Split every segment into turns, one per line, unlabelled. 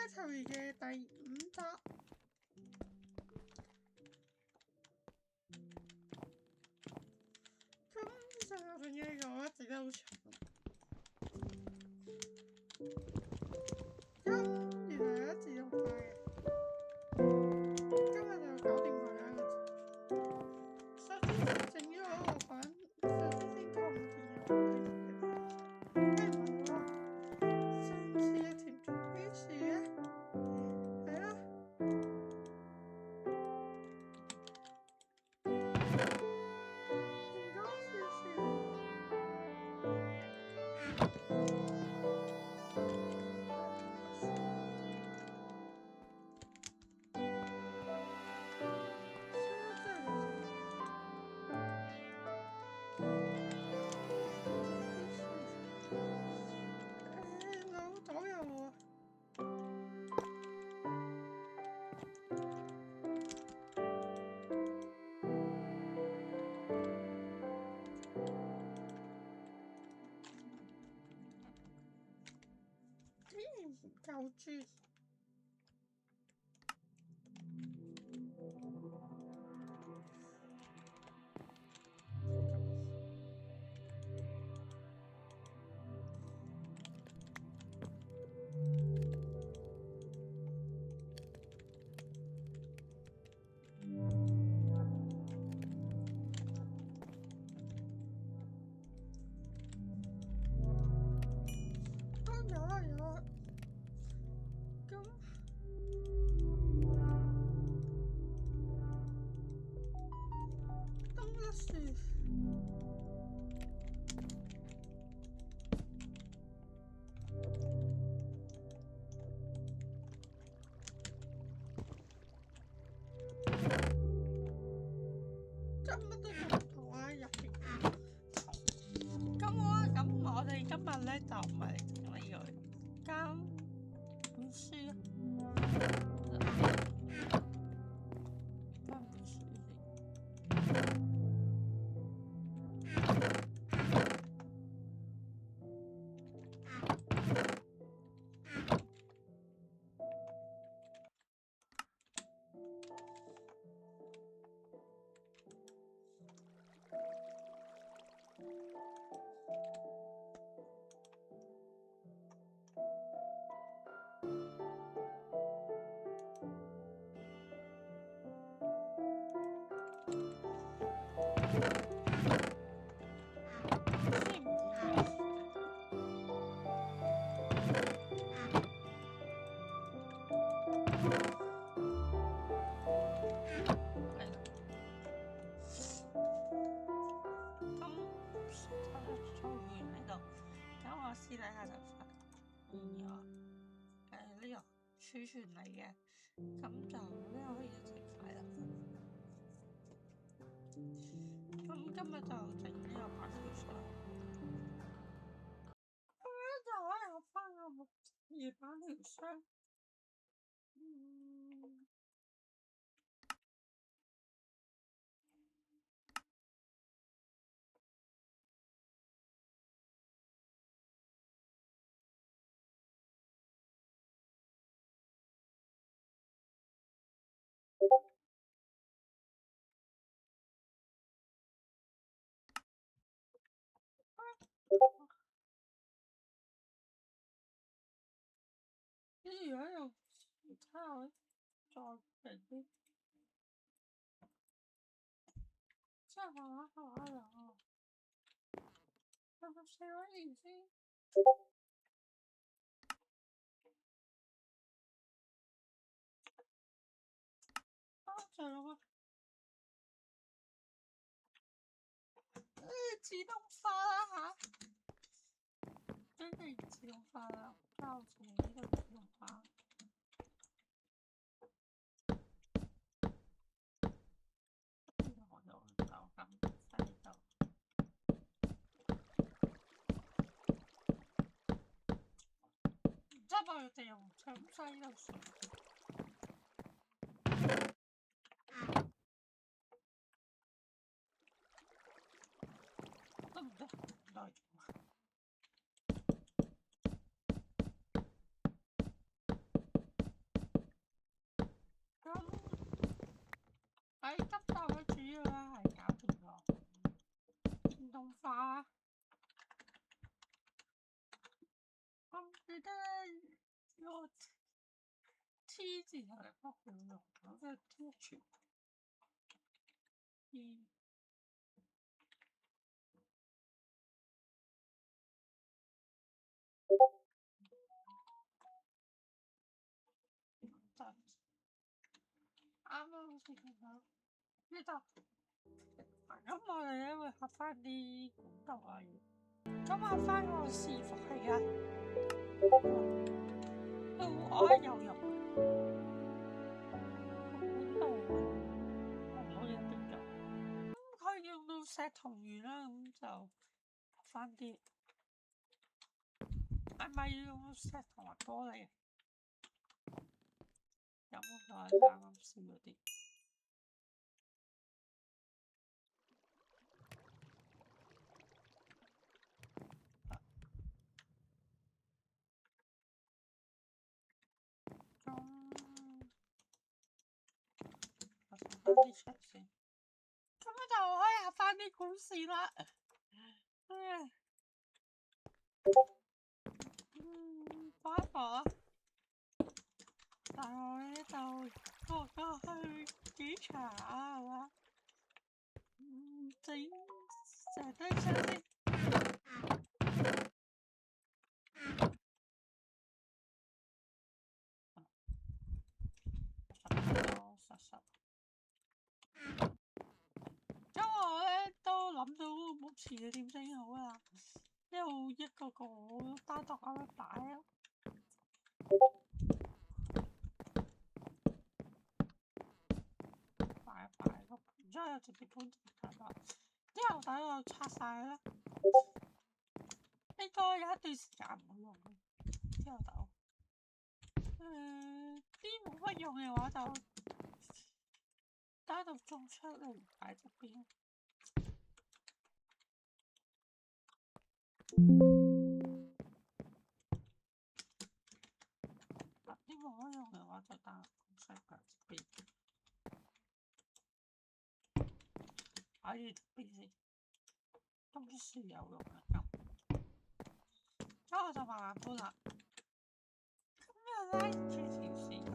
Elementary 嘅第5集。咁上個片嘅我一直都好長。咁原來有一自動化嘅。今日就搞掂佢啦。首先整咗我個版，首先先講唔見有咩唔好啊？上次嘅甜甜於是咧，係咯。夠豬。今日咧就唔係整呢個間本書啊，間本書先。私底下就發現咗呢個儲存嚟嘅，咁就呢個可以一齊睇啦。咁今日就整呢個版條箱，咁樣就可以有翻個木葉版條箱。如果用其他可以再平啲，即係畫啊，14位先。就咁啊！自動化啦嚇，真係自動化啦，交錢呢個自動化。執我哋用長西就算。得唔得？唔得。急凍嘅主要咧係搞掂個電動化。我唔記得個 T 字頭嘅不好用，我嘅 TH。啱啱好似見到呢度，咁我哋咧會合翻啲管道啊，咁合翻個伺服器啊，都我喺有用。個管道我冇嘢變咗，咁佢用到石同源啦，咁就合翻啲。係咪要用石同埋玻璃？有冇就係啱啱試嗰啲？啲出先，咁就可以合翻啲管線啦。放一放啊！但係我呢度過咗去檢查啊嘛，整成堆出先。咁我咧都諗到目前嘅點整好啦，一路一個個單獨咁樣擺啊。擺一擺個盤，之後直接搬住佢啦。之後等我拆晒啦，應該有一段時間唔好用嘅。之後就啲冇乜用嘅話就單獨種出嚟擺側邊。啲冇乜用嘅話就單獨種出嚟擺側邊。擺住側邊先，都算有用嘅咁。咁我就慢慢搬啦。咁又拉住條線咯。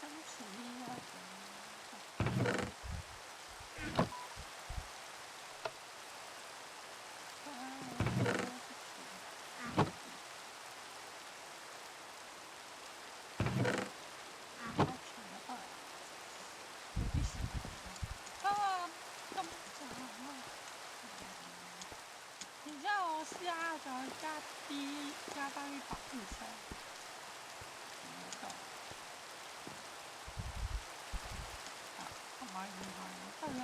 真似啊！然之後我試下再加翻啲白胡椒，同埋原來我得啦，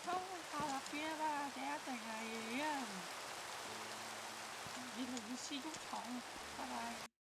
咁到入邊啦，你一定係越嚟越試工廠，拜拜。